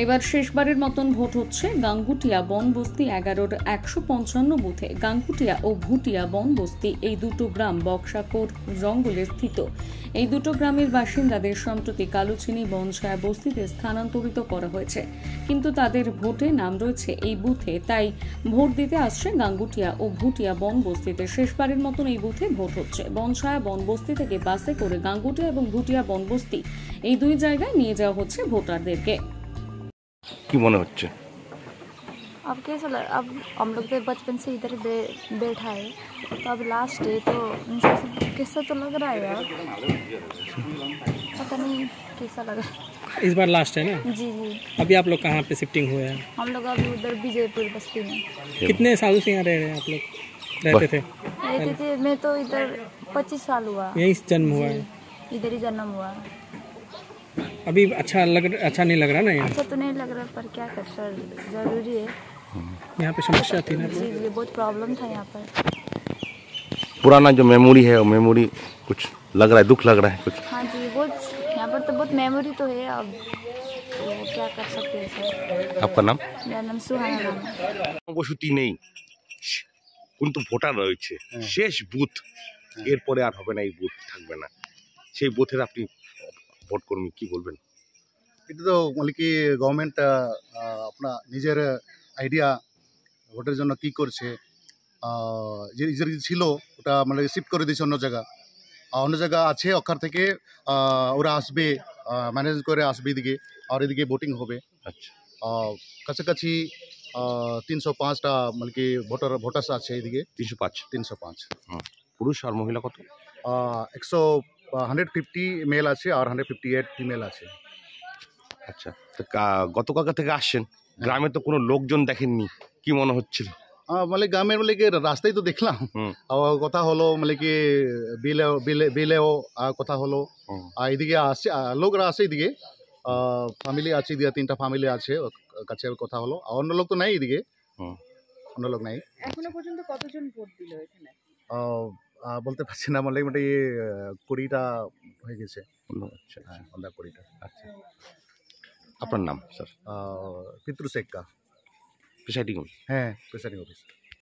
এবার শেষবারের মতন ভোট হচ্ছে গাঙ্গুটিয়া বনবস্তি 11-র 155 বুথে। গাঙ্গুটিয়া ও ভুটিয়া বনবস্তি এই দুটো গ্রাম বক্সাকোর জঙ্গলে স্থিত। এই দুটো গ্রামের বাসিন্দাদের সম্প্রতি কালোচিনি বনছায়া বস্তিতে স্থানান্তরিত করা হয়েছে, কিন্তু তাদের ভোটে নাম রয়েছে এই বুথে। তাই ভোট দিতে আসছে গাঙ্গুটিয়া ও ভুটিয়া বনবস্তিতে। শেষবারের মতন এই বুথে ভোট হচ্ছে। বনছায়া বনবস্তি থেকে বাসে করে গাঙ্গুটিয়া এবং ভুটিয়া বনবস্তি এই দুই জায়গায় নিয়ে যাওয়া হচ্ছে ভোটারদেরকে। কি মনে হচ্ছে? अब कैसा अब हम लोग तो बचपन से इधर बैठा है, तो अब लास्ट है तो कैसा तो लग रहा है यार, पता नहीं कैसा लग रहा है। इस बार लास्ट है ना? जी जी। अभी आप लोग कहाँ पे शिफ्टिंग हुए हैं? हम लोग अभी उधर विजयपुर बस्ती में। कितने सालों से यहाँ रह रहे हैं आप लोग? रहते थे? मैं तो इधर 25 साल हुआ। यहीं जन्म हुआ है? इधर ही जन्म हुआ। अभी अच्छा नहीं लग रहा ना यहाँ? अच्छा तो नहीं लग रहा, पर क्या कर सर, जरूरी है। यहाँ पे समस्या थी ना? जी जी, बहुत प्रॉब्लम था यहाँ पर। पुराना जो मेमोरी है वो मेमोरी कुछ लग रहा है, दुख लग रहा है कुछ? हाँ जी, बहुत यहाँ पर तो बहुत मेमोरी तो है। अब तो क्या कर सकते हैं सर। आपका नाम? मेरा नाम सुहाना नाम है। বসতি নেই, কিন্তু ভোটার রয়েছে। শেষ বুথ, এরপরে আর হবে না, এই বুথ থাকবে না। সেই বুথের আপনি ভোট কর্মী, কি বলবেন? এটা তো মানে কি গভর্নমেন্ট আপনার নিজের আইডিয়া ভোটের জন্য কি করছে, যে ছিল ওটা মানে শিফট করে দিয়েছে অন্য জায়গা আছে, ওখান থেকে ওরা আসবে, ম্যানেজ করে আসবে এদিকে, আর এদিকে ভোটিং হবে। আচ্ছা, কাছাকাছি 305টা মানে কি ভোটার্স আছে এদিকে। 305 পুরুষ আর মহিলা কত? 150 মেল আছে আর 158 ফিমেল আছে। আচ্ছা, তো গতকাল থেকে আসছেন, গ্রামে তো কোনো লোকজন দেখেননি, কি মনে হচ্ছিল? মানে গ্রামের মানে কি রাস্তায় তো দেখলাম, কথা হলো মানে কি বিলেও কথা হলো, আর এদিকে আসছে লোকরা আছে, এদিকে ফ্যামিলি আছে, এদিকে 3টা ফ্যামিলি আছে, কাছে কথা হলো। আর অন্য লোক তো নাই এদিকে, অন্য লোক নাই। এখনো পর্যন্ত কতজন ভোট দিল এখানে? বলতে পারছি না, মানে 20টা হয়ে গেছে। আচ্ছা, 20টা। আচ্ছা, আপনার নাম স্যার? পিতৃ শেখ কা প্রিসাইডিং? হ্যাঁ, প্রিসাইডিং অফিস।